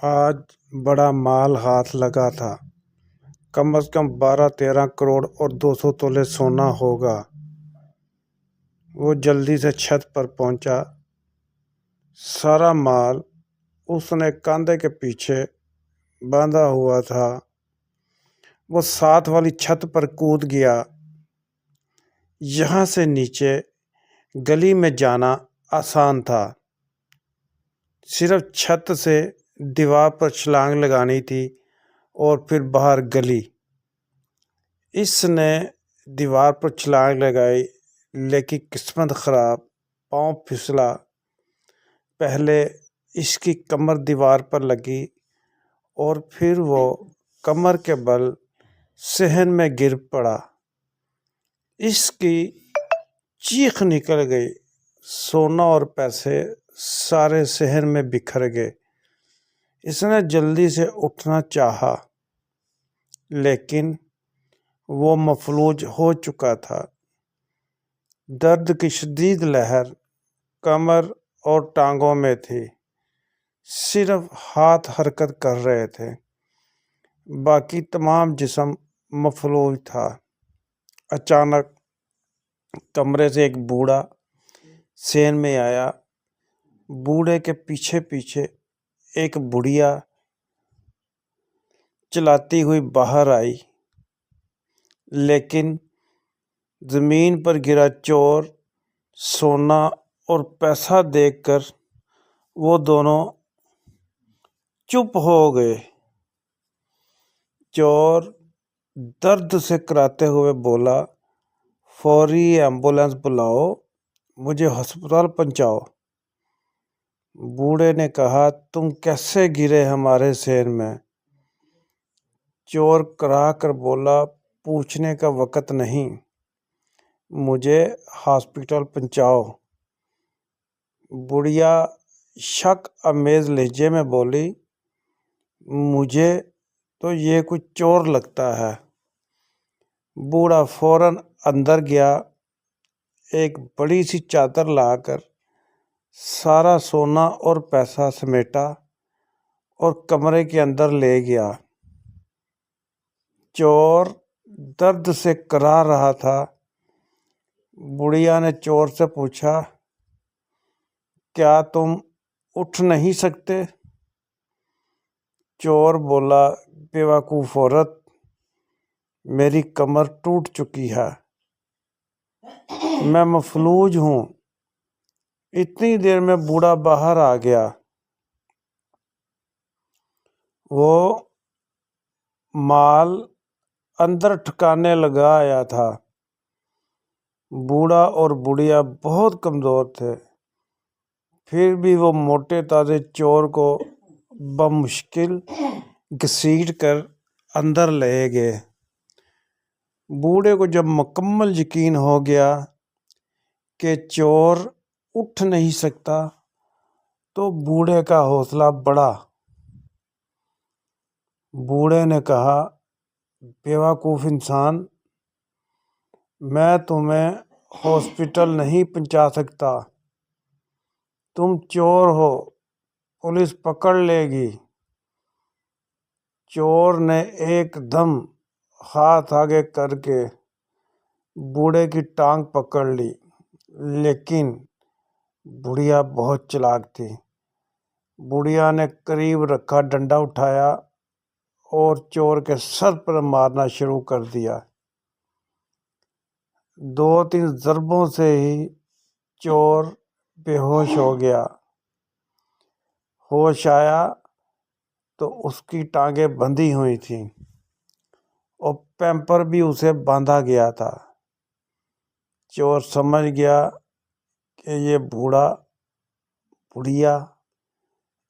آج بڑا مال ہاتھ لگا تھا، کم از کم 12-13 کروڑ اور 200 تولے سونا ہوگا۔ وہ جلدی سے چھت پر پہنچا۔ سارا مال اس نے کاندھے کے پیچھے باندھا ہوا تھا۔ وہ ساتھ والی چھت پر کود گیا۔ یہاں سے نیچے گلی میں جانا آسان تھا، صرف چھت سے دیوار پر چھلانگ لگانی تھی اور پھر باہر گلی۔ اس نے دیوار پر چھلانگ لگائی، لیکن قسمت خراب، پاؤں پھسلا۔ پہلے اس کی کمر دیوار پر لگی اور پھر وہ کمر کے بل صحن میں گر پڑا۔ اس کی چیخ نکل گئی، سونا اور پیسے سارے صحن میں بکھر گئے۔ اس نے جلدی سے اٹھنا چاہا، لیکن وہ مفلوج ہو چکا تھا۔ درد کی شدید لہر کمر اور ٹانگوں میں تھی، صرف ہاتھ حرکت کر رہے تھے، باقی تمام جسم مفلوج تھا۔ اچانک کمرے سے ایک بوڑھا صحن میں آیا۔ بوڑھے کے پیچھے پیچھے ایک بڑھیا چلاتی ہوئی باہر آئی، لیکن زمین پر گرا چور، سونا اور پیسہ دیکھ کر وہ دونوں چپ ہو گئے۔ چور درد سے کراتے ہوئے بولا، فوری ایمبولینس بلاؤ، مجھے ہسپتال پہنچاؤ۔ بوڑھے نے کہا، تم کیسے گرے ہمارے صحن میں؟ چور کرا کر بولا، پوچھنے کا وقت نہیں، مجھے ہاسپٹل پہنچاؤ۔ بڑھیا شک آمیز لہجے میں بولی، مجھے تو یہ کوئی چور لگتا ہے۔ بوڑھا فوراً اندر گیا، ایک بڑی سی چادر لا کر سارا سونا اور پیسہ سمیٹا اور کمرے کے اندر لے گیا۔ چور درد سے کرا رہا تھا۔ بڑھیا نے چور سے پوچھا، کیا تم اٹھ نہیں سکتے؟ چور بولا، بے وقوف عورت، میری کمر ٹوٹ چکی ہے، میں مفلوج ہوں۔ اتنی دیر میں بوڑھا باہر آ گیا۔ وہ مال اندر ٹھکانے لگا آیا تھا۔ بوڑھا اور بڑھیا بہت کمزور تھے، پھر بھی وہ موٹے تازے چور کو بمشکل گھسیٹ کر اندر لے گئے۔ بوڑھے کو جب مکمل یقین ہو گیا کہ چور اٹھ نہیں سکتا تو بوڑھے کا حوصلہ بڑھا۔ بوڑھے نے کہا، بے وقوف انسان، میں تمہیں ہاسپٹل نہیں پہنچا سکتا، تم چور ہو، پولیس پکڑ لے گی۔ چور نے ایک دم ہاتھ آگے کر کے بوڑھے کی ٹانگ پکڑ لی، لیکن بڑھیا بہت چالاک تھی۔ بڑھیا نے قریب رکھا ڈنڈا اٹھایا اور چور کے سر پر مارنا شروع کر دیا۔ 2-3 ضربوں سے ہی چور بے ہوش ہو گیا۔ ہوش آیا تو اس کی ٹانگیں بندھی ہوئی تھیں اور پیمپر بھی اسے باندھا گیا تھا۔ چور سمجھ گیا کہ یہ بڑھیا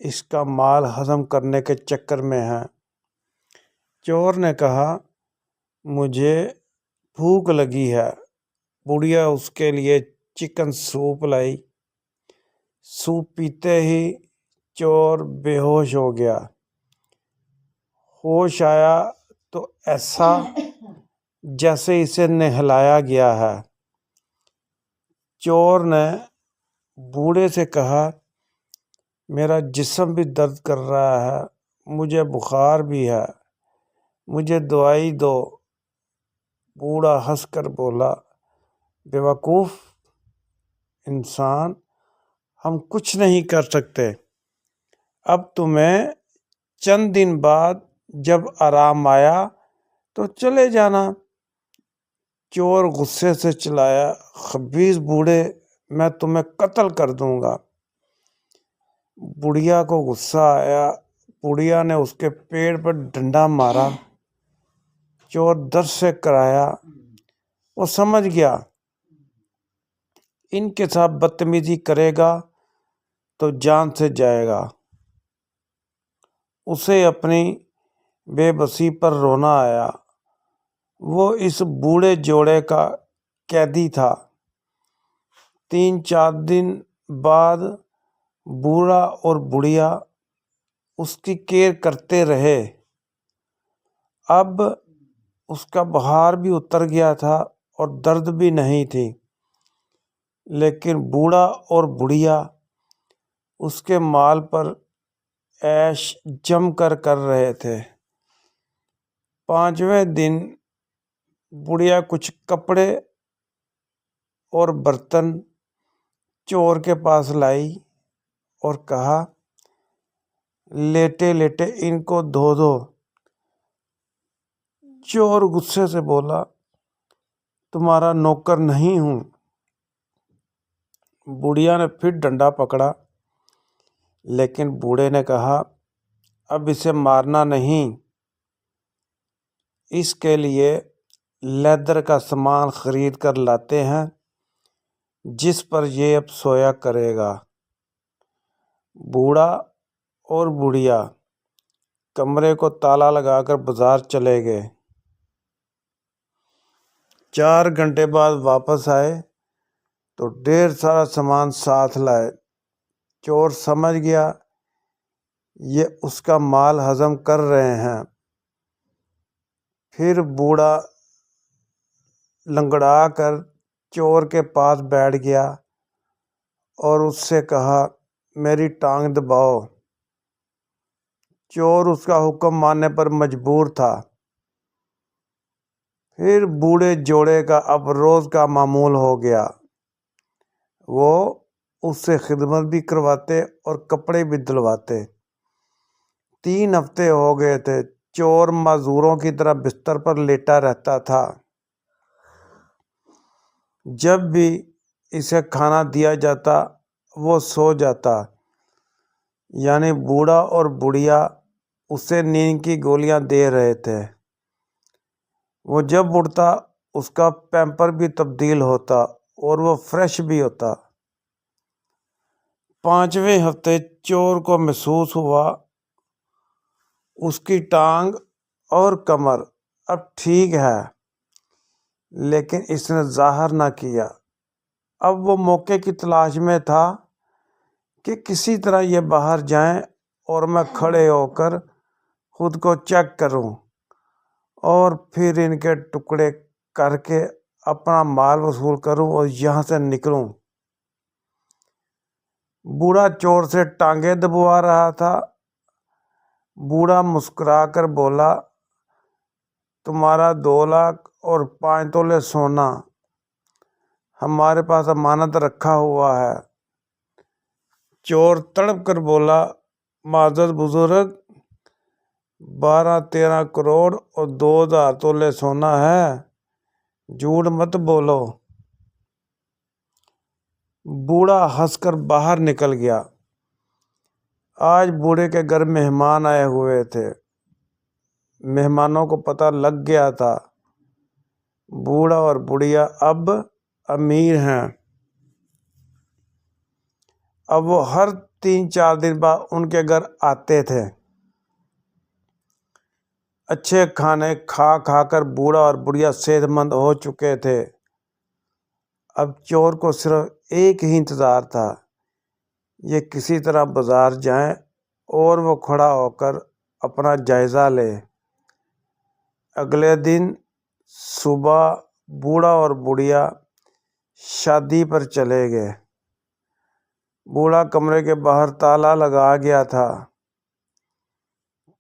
اس کا مال ہضم کرنے کے چکر میں ہے۔ چور نے کہا، مجھے بھوک لگی ہے۔ بڑھیا اس کے لیے چکن سوپ لائی۔ سوپ پیتے ہی چور بے ہوش ہو گیا۔ ہوش آیا تو ایسا جیسے اسے نہلایا گیا ہے۔ چور نے بوڑھے سے کہا، میرا جسم بھی درد کر رہا ہے، مجھے بخار بھی ہے، مجھے دوائی دو۔ بوڑھا ہنس کر بولا، بے وقوف انسان، ہم کچھ نہیں کر سکتے، اب تمہیں چند دن بعد جب آرام آیا تو چلے جانا۔ چور غصے سے چلایا، خبیث بوڑھے، میں تمہیں قتل کر دوں گا۔ بڑھیا کو غصہ آیا، بڑھیا نے اس کے پیڑ پر ڈنڈا مارا۔ چور در سے کرایا، وہ سمجھ گیا ان کے ساتھ بدتمیزی کرے گا تو جان سے جائے گا۔ اسے اپنی بے بسی پر رونا آیا۔ وہ اس بوڑھے جوڑے کا قیدی تھا۔ 3-4 دن بعد بوڑھا اور بڑھیا اس کی کیئر کرتے رہے۔ اب اس کا بخار بھی اتر گیا تھا اور درد بھی نہیں تھی، لیکن بوڑھا اور بڑھیا اس کے مال پر عیش جم کر رہے تھے۔ 5ویں دن بڑھیا کچھ کپڑے اور برتن چور کے پاس لائی اور کہا، لیٹے لیٹے ان کو دھو دو۔ چور غصے سے بولا، تمہارا نوکر نہیں ہوں۔ بڑھیا نے پھر ڈنڈا پکڑا، لیکن بوڑھے نے کہا، اب اسے مارنا نہیں، اس کے لیے لیدر کا سامان خرید کر لاتے ہیں جس پر یہ اب سویا کرے گا۔ بوڑھا اور بڑھیا کمرے کو تالا لگا کر بازار چلے گئے۔ 4 گھنٹے بعد واپس آئے تو ڈھیر سارا سامان ساتھ لائے۔ چور سمجھ گیا یہ اس کا مال ہضم کر رہے ہیں۔ پھر بوڑھا لنگڑا کر چور کے پاس بیٹھ گیا اور اس سے کہا، میری ٹانگ دباؤ۔ چور اس کا حکم ماننے پر مجبور تھا۔ پھر بوڑھے جوڑے کا اب روز کا معمول ہو گیا، وہ اس سے خدمت بھی کرواتے اور کپڑے بھی دلواتے۔ 3 ہفتے ہو گئے تھے، چور معذوروں کی طرح بستر پر لیٹا رہتا تھا۔ جب بھی اسے کھانا دیا جاتا وہ سو جاتا، یعنی بوڑھا اور بڑھیا اسے نیند کی گولیاں دے رہے تھے۔ وہ جب اٹھتا اس کا پیمپر بھی تبدیل ہوتا اور وہ فریش بھی ہوتا۔ 5ویں ہفتے چور کو محسوس ہوا اس کی ٹانگ اور کمر اب ٹھیک ہے، لیکن اس نے ظاہر نہ کیا۔ اب وہ موقع کی تلاش میں تھا کہ کسی طرح یہ باہر جائیں اور میں کھڑے ہو کر خود کو چیک کروں اور پھر ان کے ٹکڑے کر کے اپنا مال وصول کروں اور یہاں سے نکلوں۔ بوڑھا چور سے ٹانگیں دبوا رہا تھا۔ بوڑھا مسکرا کر بولا، تمہارا 2 لاکھ اور 5 تولے سونا ہمارے پاس امانت رکھا ہوا ہے۔ چور تڑپ کر بولا، معزز بزرگ، 12-13 کروڑ اور 2000 تولے سونا ہے، جھوٹ مت بولو۔ بوڑھا ہنس کر باہر نکل گیا۔ آج بوڑھے کے گھر مہمان آئے ہوئے تھے۔ مہمانوں کو پتہ لگ گیا تھا بوڑھا اور بڑھیا اب امیر ہیں۔ اب وہ ہر 3-4 دن بعد ان کے گھر آتے تھے۔ اچھے کھانے کھا کھا کر بوڑھا اور بڑھیا صحت مند ہو چکے تھے۔ اب چور کو صرف ایک ہی انتظار تھا، یہ کسی طرح بازار جائیں اور وہ کھڑا ہو کر اپنا جائزہ لے۔ اگلے دن صبح بوڑھا اور بڑھیا شادی پر چلے گئے۔ بوڑھا کمرے کے باہر تالا لگا گیا تھا۔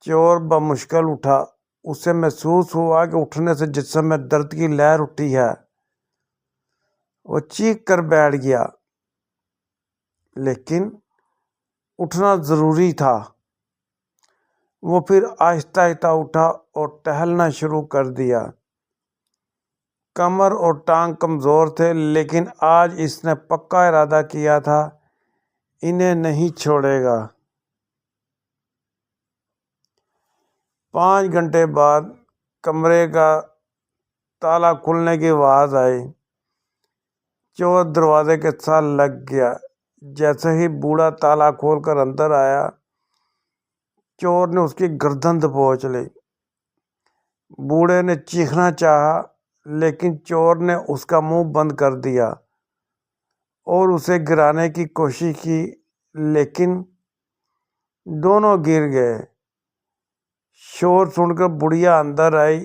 چور بمشکل اٹھا۔ اسے محسوس ہوا کہ اٹھنے سے جسم میں درد کی لہر اٹھی ہے۔ وہ چیخ کر بیٹھ گیا، لیکن اٹھنا ضروری تھا۔ وہ پھر آہستہ آہستہ اٹھا اور ٹہلنا شروع کر دیا۔ کمر اور ٹانگ کمزور تھے، لیکن آج اس نے پکا ارادہ کیا تھا، انہیں نہیں چھوڑے گا۔ 5 گھنٹے بعد کمرے کا تالا کھلنے کی آواز آئی۔ چور دروازے کے ساتھ لگ گیا۔ جیسے ہی بوڑھا تالا کھول کر اندر آیا، چور نے اس کی گردن دبوچ لی۔ بوڑھے نے چیخنا چاہا، لیکن چور نے اس کا منہ بند کر دیا اور اسے گرانے کی کوشش کی، لیکن دونوں گر گئے۔ شور سن کر بڑھیا اندر آئی۔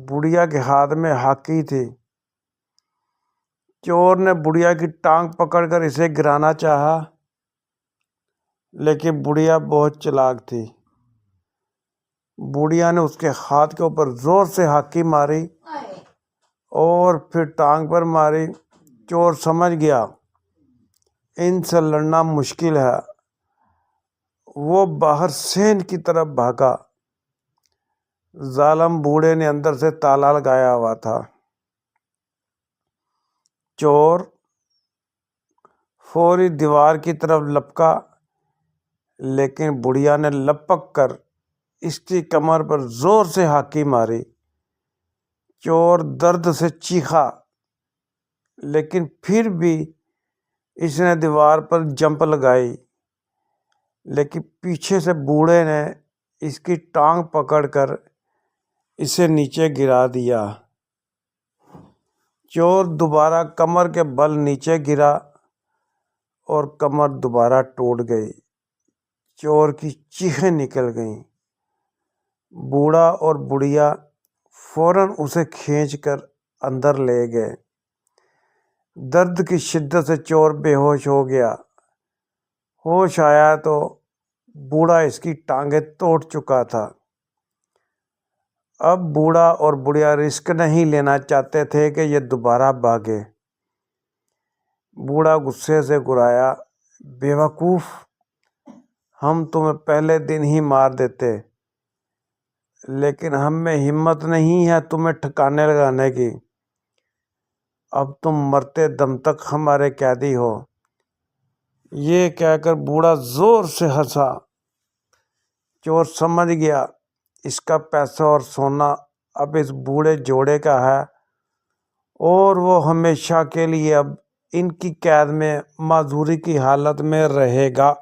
بڑھیا کے ہاتھ میں ہاکی تھی۔ چور نے بڑھیا کی ٹانگ پکڑ کر اسے گرانا چاہا، لیکن بڑھیا بہت چالاک تھی۔ بڑھیا نے اس کے ہاتھ کے اوپر زور سے ہاکی ماری اور پھر ٹانگ پر ماری۔ چور سمجھ گیا ان سے لڑنا مشکل ہے۔ وہ باہر صحن کی طرف بھاگا۔ ظالم بوڑھے نے اندر سے تالا لگایا ہوا تھا۔ چور فوری دیوار کی طرف لپکا، لیکن بڑھیا نے لپک کر اس کی کمر پر زور سے ہاکی ماری۔ چور درد سے چیخا، لیکن پھر بھی اس نے دیوار پر جمپ لگائی، لیکن پیچھے سے بوڑھے نے اس کی ٹانگ پکڑ کر اسے نیچے گرا دیا۔ چور دوبارہ کمر کے بل نیچے گرا اور کمر دوبارہ ٹوٹ گئی۔ چور کی چیخیں نکل گئیں۔ بوڑھا اور بڑھیا فوراً اسے کھینچ کر اندر لے گئے۔ درد کی شدت سے چور بے ہوش ہو گیا۔ ہوش آیا تو بوڑھا اس کی ٹانگیں توڑ چکا تھا۔ اب بوڑھا اور بڑھیا رسک نہیں لینا چاہتے تھے کہ یہ دوبارہ بھاگے۔ بوڑھا غصے سے گرایا، بے وقوف، ہم تمہیں پہلے دن ہی مار دیتے، لیکن ہم میں ہمت نہیں ہے تمہیں ٹھکانے لگانے کی۔ اب تم مرتے دم تک ہمارے قیدی ہو۔ یہ کہہ کر بوڑھا زور سے ہنسا۔ چور سمجھ گیا اس کا پیسہ اور سونا اب اس بوڑھے جوڑے کا ہے اور وہ ہمیشہ کے لیے اب ان کی قید میں معذوری کی حالت میں رہے گا۔